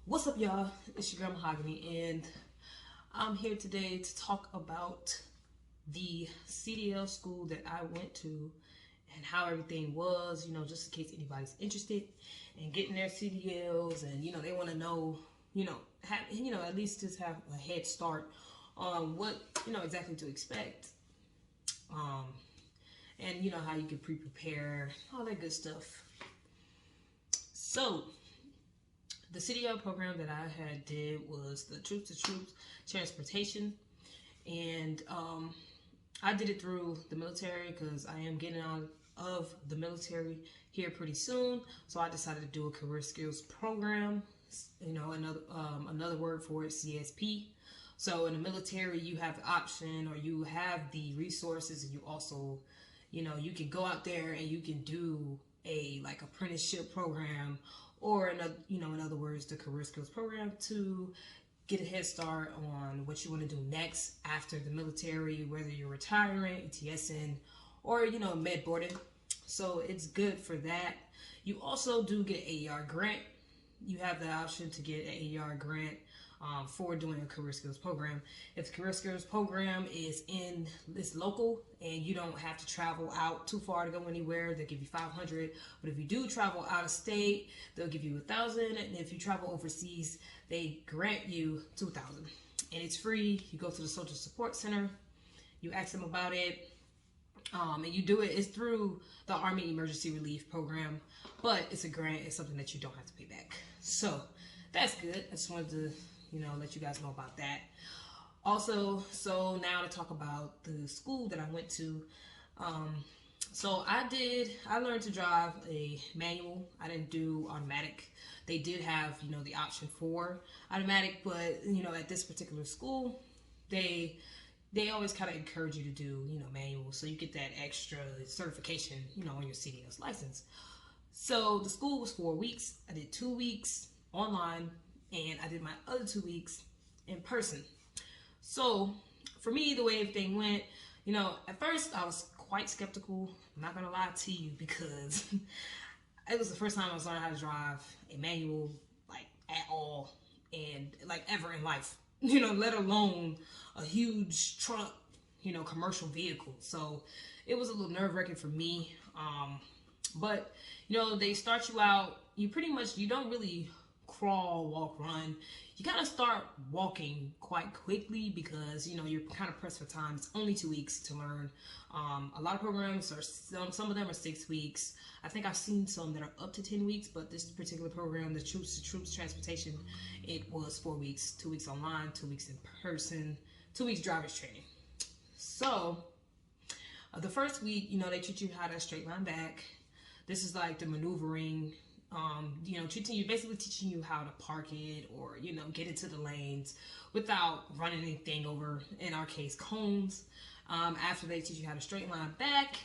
What's up, y'all? It's your girl Mahogany, and I'm here today to talk about the CDL school that I went to and how everything was, just in case anybody's interested in getting their CDLs and, they want to know, at least just have a head start on what, exactly to expect. And, how you can pre-prepare, all that good stuff. So, the CDL program that I did was the Troops to Troops Transportation, and I did it through the military because I am getting out of the military here pretty soon. So I decided to do a career skills program. Another word for it, CSP. So in the military, you have the option, or you have the resources, and you also, you can go out there and you can do a apprenticeship program, or in other words, the career skills program to get a head start on what you want to do next after the military, whether you're retiring, ETSing, or med boarding. So it's good for that. You also do get an AER grant. You have the option to get an AER grant for doing a career skills program. If the career skills program is in this local and you don't have to travel out too far to go anywhere, they'll give you $500. But if you do travel out of state, they'll give you $1,000. And if you travel overseas, they grant you $2,000. And it's free. You go to the social support center, you ask them about it, and you do it. It's through the Army Emergency Relief Program, but it's a grant. It's something that you don't have to pay back. So that's good. I just wanted to let you guys know about that. Also, so now to talk about the school that I went to. So I learned to drive a manual. I didn't do automatic. They did have, the option for automatic, but, at this particular school, they always kind of encourage you to do, manual. So you get that extra certification, on your CDL's license. So the school was 4 weeks. I did 2 weeks online, and I did my other 2 weeks in person. So for me, the way everything went, at first I was quite skeptical. I'm not gonna lie to you, because it was the first time I was learning how to drive a manual, at all, and ever in life, let alone a huge truck, commercial vehicle. So it was a little nerve-wracking for me. But they start you out, you don't really crawl, walk, run. You gotta start walking quite quickly because you're kind of pressed for time. It's only 2 weeks to learn. A lot of programs are some of them are 6 weeks. I think I've seen some that are up to 10 weeks, but this particular program, the Troops to Troops Transportation, it was 4 weeks, 2 weeks online, 2 weeks in person, 2 weeks driver's training. So the first week, they teach you how to straight line back. This is like the maneuvering. Basically teaching you how to park it, or get into the lanes without running anything over, in our case, cones. After they teach you how to straight line back,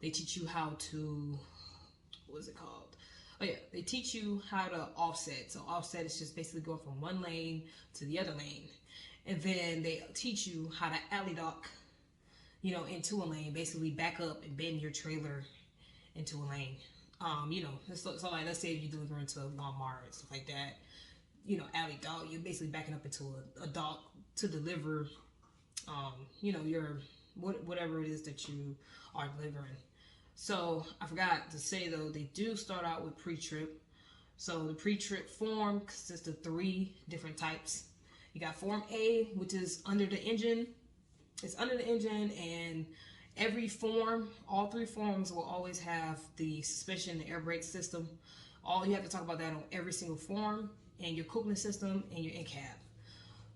they teach you how to, what is it called? Oh yeah, they teach you how to offset. So offset is just basically going from one lane to the other lane. And then they teach you how to alley dock, into a lane, basically back up and bend your trailer into a lane. So like, let's say if you're delivering to Walmart and stuff like that, alley dock, you're basically backing up into a dock to deliver, your whatever it is that you are delivering. So I forgot to say though, they do start out with pre-trip. So the pre-trip form consists of 3 different types. You got Form A, which is under the engine. It's under the engine, and every form, all 3 forms will always have the suspension, the air brake system. All you have to talk about that on every single form, and your cooling system and your in-cab.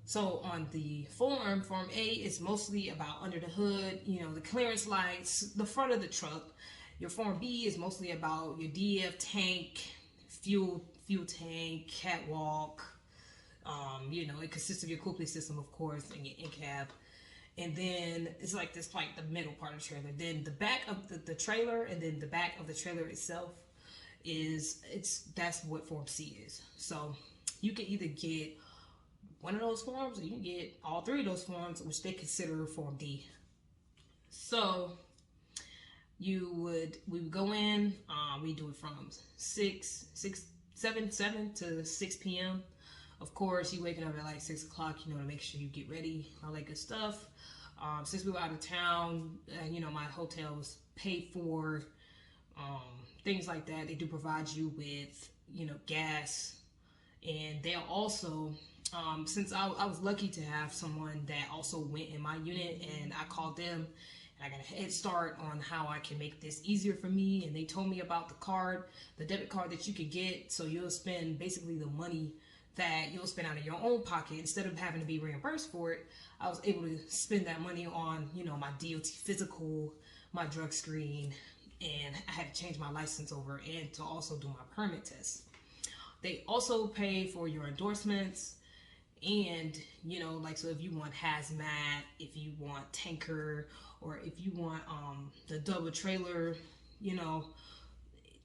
So on the Form A is mostly about under the hood, the clearance lights, the front of the truck. Your Form B is mostly about your DF tank, fuel tank, catwalk. It consists of your cooling system, of course, and your in-cab. And then it's the middle part of the trailer. Then the back of the trailer, and then the back of the trailer itself that's what Form C is. So you can either get one of those forms, or you can get all 3 of those forms, which they consider Form D. So we would go in, we do it from 6 7 to 6 p.m. Of course, you waking up at like 6 o'clock, to make sure you get ready, all that good stuff. Since we were out of town, my hotel was paid for, things like that. They do provide you with, gas. And they'll also, since I was lucky to have someone that also went in my unit, and I called them, and I got a head start on how I can make this easier for me. And they told me about the debit card that you could get. So you'll spend basically the money that you'll spend out of your own pocket instead of having to be reimbursed for it. I was able to spend that money on, my DOT physical, my drug screen, and I had to change my license over and to also do my permit test. They also pay for your endorsements, and, so if you want hazmat, if you want tanker, or if you want the double trailer,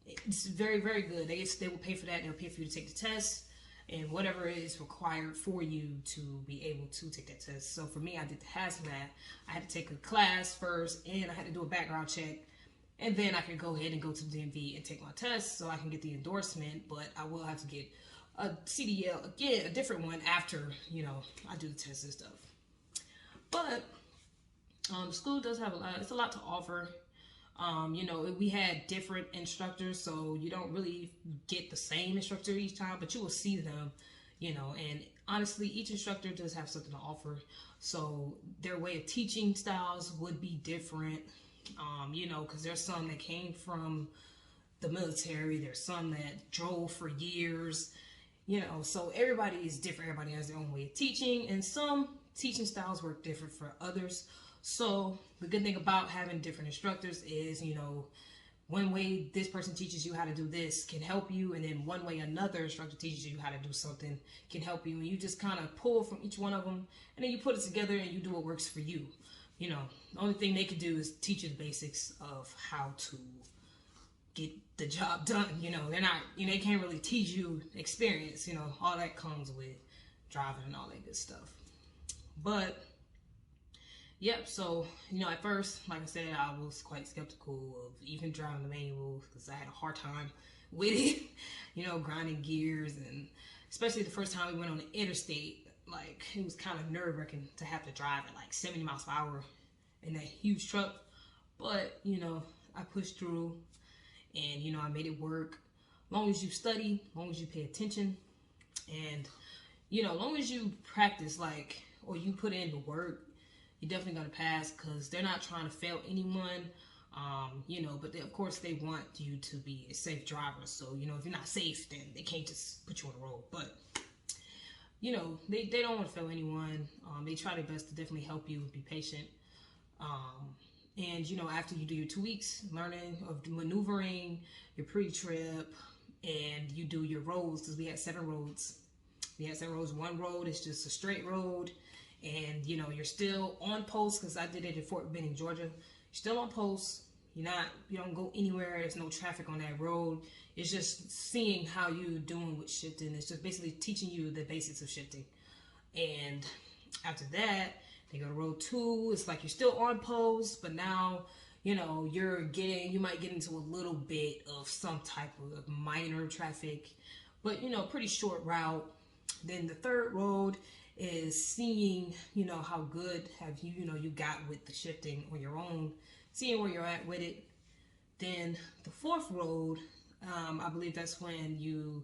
it's very, very good. They will pay for that. They'll pay for you to take the test and whatever is required for you to be able to take that test. So for me, I did the hazmat. I had to take a class first, and I had to do a background check, and then I could go ahead and go to the DMV and take my test so I can get the endorsement. But I will have to get a CDL, again, a different one after, I do the test and stuff. But the school does have it's a lot to offer. We had different instructors, so you don't really get the same instructor each time, but you will see them, and honestly, each instructor does have something to offer. So their way of teaching styles would be different, because there's some that came from the military, there's some that drove for years, so everybody is different. Everybody has their own way of teaching, and some teaching styles work different for others. So the good thing about having different instructors is, one way this person teaches you how to do this can help you, and then one way another instructor teaches you how to do something can help you, and you just kind of pull from each one of them, and then you put it together and you do what works for you. The only thing they can do is teach you the basics of how to get the job done. They're not, they can't really teach you experience, all that comes with driving and all that good stuff. But yep, so, at first, like I said, I was quite skeptical of even driving the manual because I had a hard time with it, grinding gears, and especially the first time we went on the interstate, like, it was kind of nerve-wracking to have to drive at like 70 miles per hour in that huge truck. But, I pushed through, and, I made it work. Long as you study, long as you pay attention, and, long as you practice, or you put in the work, you're definitely going to pass, because they're not trying to fail anyone, but of course they want you to be a safe driver. So, if you're not safe, then they can't just put you on the road. But, they don't want to fail anyone. They try their best to definitely help you, be patient. And, after you do your 2 weeks learning of maneuvering, your pre-trip, and you do your roads, because we had 7 roads. One road is just a straight road. And, you're still on post, because I did it in Fort Benning, Georgia. You're still on post. You don't go anywhere. There's no traffic on that road. It's just seeing how you're doing with shifting. It's just basically teaching you the basics of shifting. And after that, they go to road 2. It's like you're still on post, but now, you might get into a little bit of some type of minor traffic, but, pretty short route. Then the 3rd road is seeing, how good have you, you got with the shifting on your own, seeing where you're at with it. Then the 4th road, I believe that's when you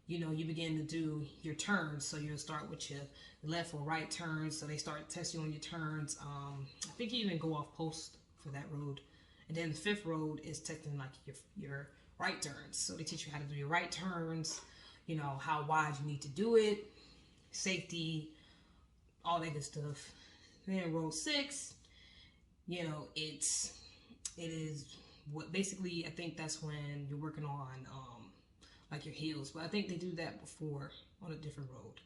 begin to do your turns. So you'll start with your left or right turns. So they start testing you on your turns. I think you even go off post for that road. And then the 5th road is testing like your right turns. So they teach you how to do your right turns, how wide you need to do it, safety, all that good stuff. Then road 6, it is what basically, I think that's when you're working on like your heels, but I think they do that before on a different road.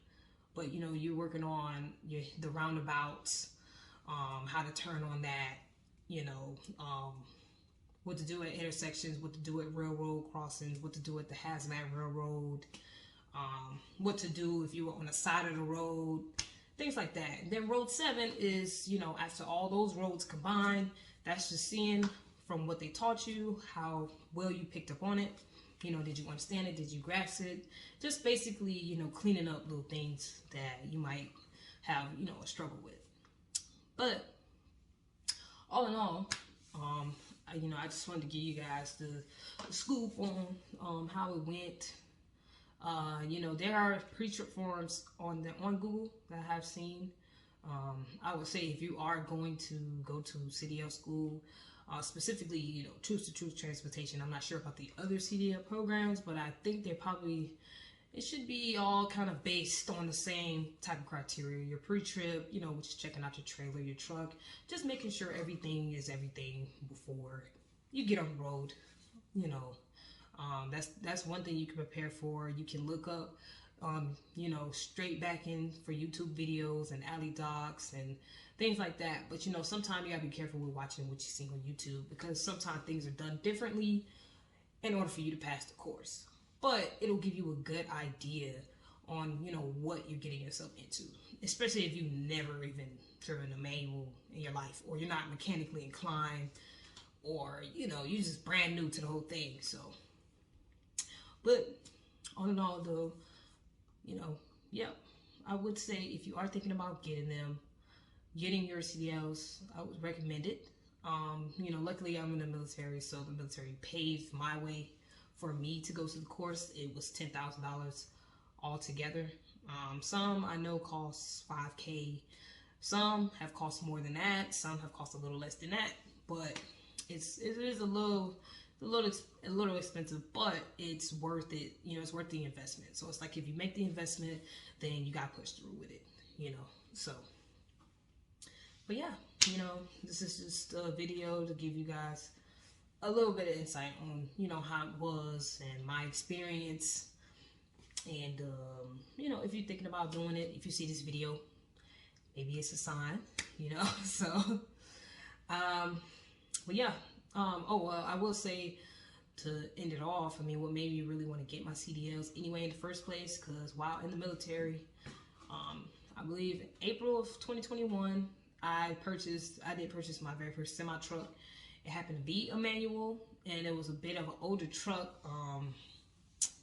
But you're working on the roundabouts, how to turn on that, what to do at intersections, what to do at railroad crossings, what to do at the hazmat railroad, what to do if you were on the side of the road, things like that. And then road 7 is, after all those roads combined, that's just seeing from what they taught you, how well you picked up on it. You know, did you understand it? Did you grasp it? Just basically, you know, cleaning up little things that you might have, you know, a struggle with. But all in all, I just wanted to give you guys the school form, how it went. You know, there are pre-trip forms on Google that I have seen. I would say if you are going to go to Cdl School, specifically, you know, Truth to Truth Transportation. I'm not sure about the other Cdl programs, but I think it should be all kind of based on the same type of criteria. Your pre-trip, you know, which is checking out your trailer, your truck, just making sure everything is everything before you get on the road. You know, that's one thing you can prepare for. You can look up, you know, straight back in for YouTube videos and alley docs and things like that. But, you know, sometimes you gotta be careful with watching what you see on YouTube, because sometimes things are done differently in order for you to pass the course. But it'll give you a good idea on, you know, what you're getting yourself into, especially if you've never even driven a manual in your life, or you're not mechanically inclined, or, you know, you're just brand new to the whole thing. So, but all in all, though, you know, yeah, I would say if you are thinking about getting your CDLs, I would recommend it. You know, luckily I'm in the military, so the military paved my way for me to go to the course. It was $10,000 altogether. Some I know costs $5K. Some have cost more than that. Some have cost a little less than that. But it is a little expensive, but it's worth it. You know, it's worth the investment. So it's like, if you make the investment, then you got to push through with it. You know, so. But yeah, you know, this is just a video to give you guys a little bit of insight on, you know, how it was and my experience. And, you know, if you're thinking about doing it, if you see this video, maybe it's a sign, you know. So, but yeah. Oh, well, I will say, to end it off, I mean, what made me really want to get my CDLs anyway in the first place, because while in the military, I believe April of 2021, I did purchase my very first semi truck. It happened to be a manual, and it was a bit of an older truck.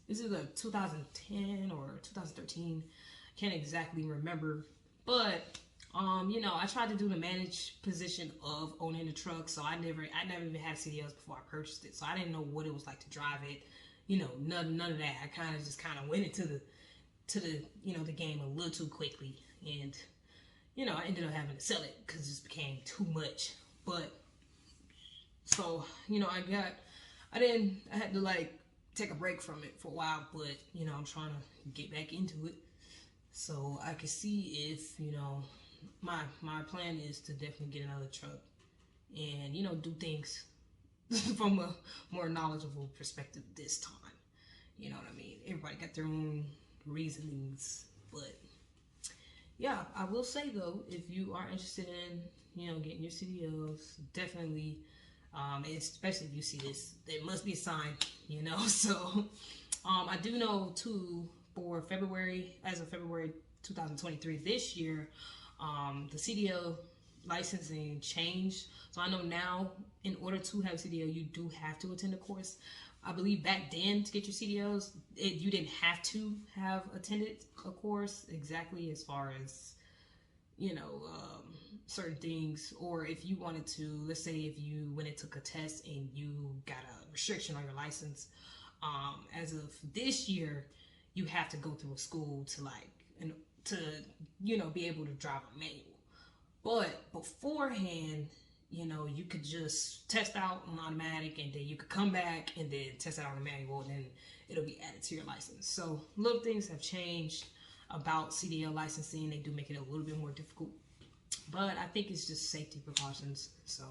This is a 2010 or 2013. Can't exactly remember, but you know, I tried to do the managed position of owning the truck, so I never even had CDLs before I purchased it, so I didn't know what it was like to drive it. You know, none of that. I kind of went into the you know, the game a little too quickly, and you know, I ended up having to sell it because it just became too much. But so, you know, I had to like take a break from it for a while, but you know, I'm trying to get back into it so I can see if, you know, my plan is to definitely get another truck and, you know, do things from a more knowledgeable perspective this time. You know what I mean? Everybody got their own reasonings, but yeah, I will say though, if you are interested in, you know, getting your CDLs, definitely, especially if you see this, there must be a sign, you know. So, I do know too, for February, as of February 2023, this year, the CDL licensing changed. So I know now, in order to have CDL, you do have to attend a course. I believe back then, to get your CDLs, you didn't have to have attended a course exactly, as far as, you know, certain things. Or if you wanted to, let's say if you went and took a test and you got a restriction on your license, as of this year, you have to go through a school to you know, be able to drive a manual. But beforehand, you know, you could just test out on automatic, and then you could come back and then test out on the manual, and then it'll be added to your license. So little things have changed about CDL licensing. They do make it a little bit more difficult, but I think it's just safety precautions. So,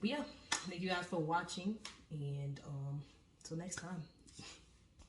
but yeah, thank you guys for watching, and till next time.